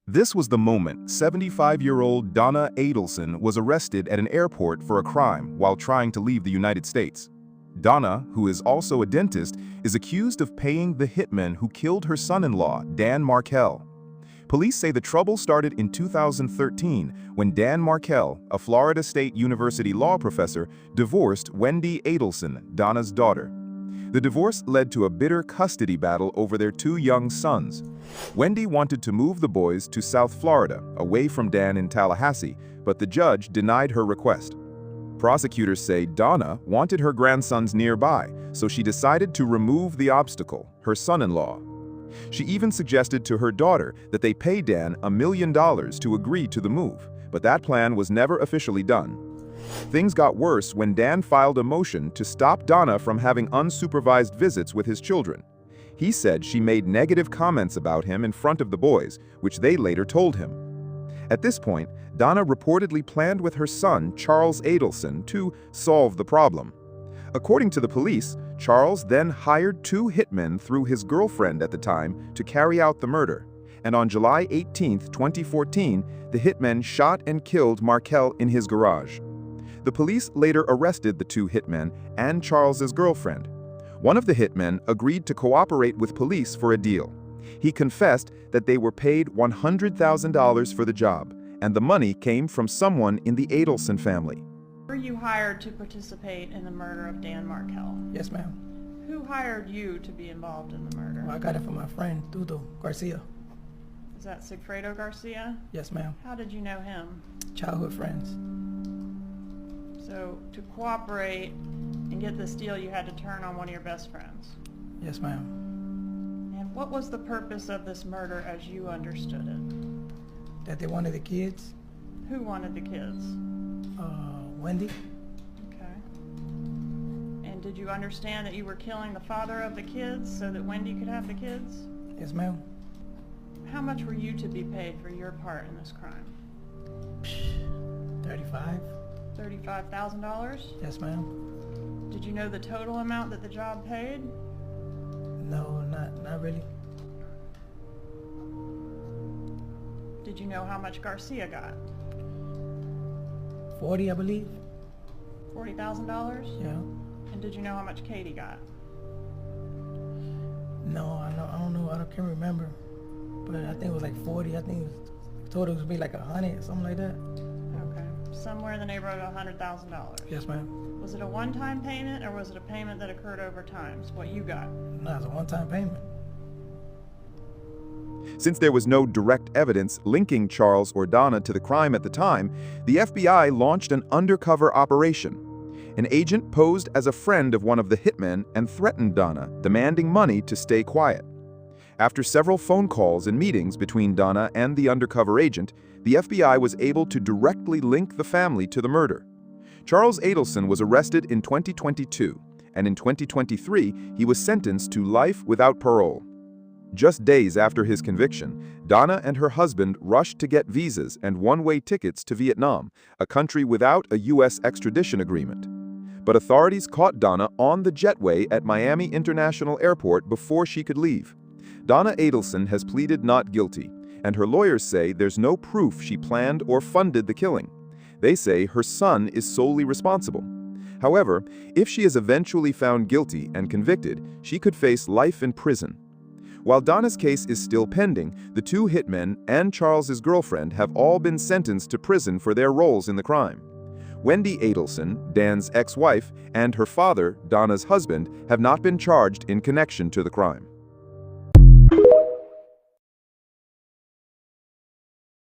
This was the moment 75-year-old Donna Adelson was arrested at an airport for a crime while trying to leave the United States. Donna, who is also a dentist, is accused of paying the hitman who killed her son-in-law, Dan Markel. Police say the trouble started in 2013 when Dan Markel, a Florida State University law professor, divorced Wendy Adelson, Donna's daughter. The divorce led to a bitter custody battle over their two young sons. Wendy wanted to move the boys to South Florida, away from Dan in Tallahassee, but the judge denied her request. Prosecutors say Donna wanted her grandsons nearby, so she decided to remove the obstacle, her son-in-law. She even suggested to her daughter that they pay Dan $1 million to agree to the move, but that plan was never officially done. Things got worse when Dan filed a motion to stop Donna from having unsupervised visits with his children. He said she made negative comments about him in front of the boys, which they later told him. At this point, Donna reportedly planned with her son, Charles Adelson, to solve the problem. According to the police, Charles then hired two hitmen through his girlfriend at the time to carry out the murder. And on July 18, 2014, the hitmen shot and killed Markel in his garage. The police later arrested the two hitmen and Charles's girlfriend. One of the hitmen agreed to cooperate with police for a deal. He confessed that they were paid $100,000 for the job, and the money came from someone in the Adelson family. Were you hired to participate in the murder of Dan Markel? Yes, ma'am. Who hired you to be involved in the murder? Well, I got it from my friend, Tuto Garcia. Is that Sigfredo Garcia? Yes, ma'am. How did you know him? Childhood friends. So, to cooperate and get this deal, you had to turn on one of your best friends. Yes, ma'am. And what was the purpose of this murder as you understood it? That they wanted the kids. Who wanted the kids? Wendy. Okay. And did you understand that you were killing the father of the kids so that Wendy could have the kids? Yes, ma'am. How much were you to be paid for your part in this crime? 35. $35,000? Yes, ma'am. Did you know the total amount that the job paid? No, not really. Did you know how much Garcia got? 40, I believe. $40,000? Yeah. And did you know how much Katie got? No, I don't know. I can't remember. But I think it was like 40. I think it was total would be like 100, something like that. Okay. Somewhere in the neighborhood of $100,000. Yes, ma'am. Was it a one-time payment or was it a payment that occurred over time? It's what you got. No, it's a one-time payment. Since there was no direct evidence linking Charles or Donna to the crime at the time, the FBI launched an undercover operation. An agent posed as a friend of one of the hitmen and threatened Donna, demanding money to stay quiet. After several phone calls and meetings between Donna and the undercover agent, the FBI was able to directly link the family to the murder. Charles Adelson was arrested in 2022, and in 2023, he was sentenced to life without parole. Just days after his conviction, Donna and her husband rushed to get visas and one-way tickets to Vietnam, a country without a U.S. extradition agreement. But authorities caught Donna on the jetway at Miami International Airport before she could leave. Donna Adelson has pleaded not guilty, and her lawyers say there's no proof she planned or funded the killing. They say her son is solely responsible. However, if she is eventually found guilty and convicted, she could face life in prison. While Donna's case is still pending, the two hitmen and Charles's girlfriend have all been sentenced to prison for their roles in the crime. Wendy Adelson, Dan's ex-wife, and her father, Donna's husband, have not been charged in connection to the crime.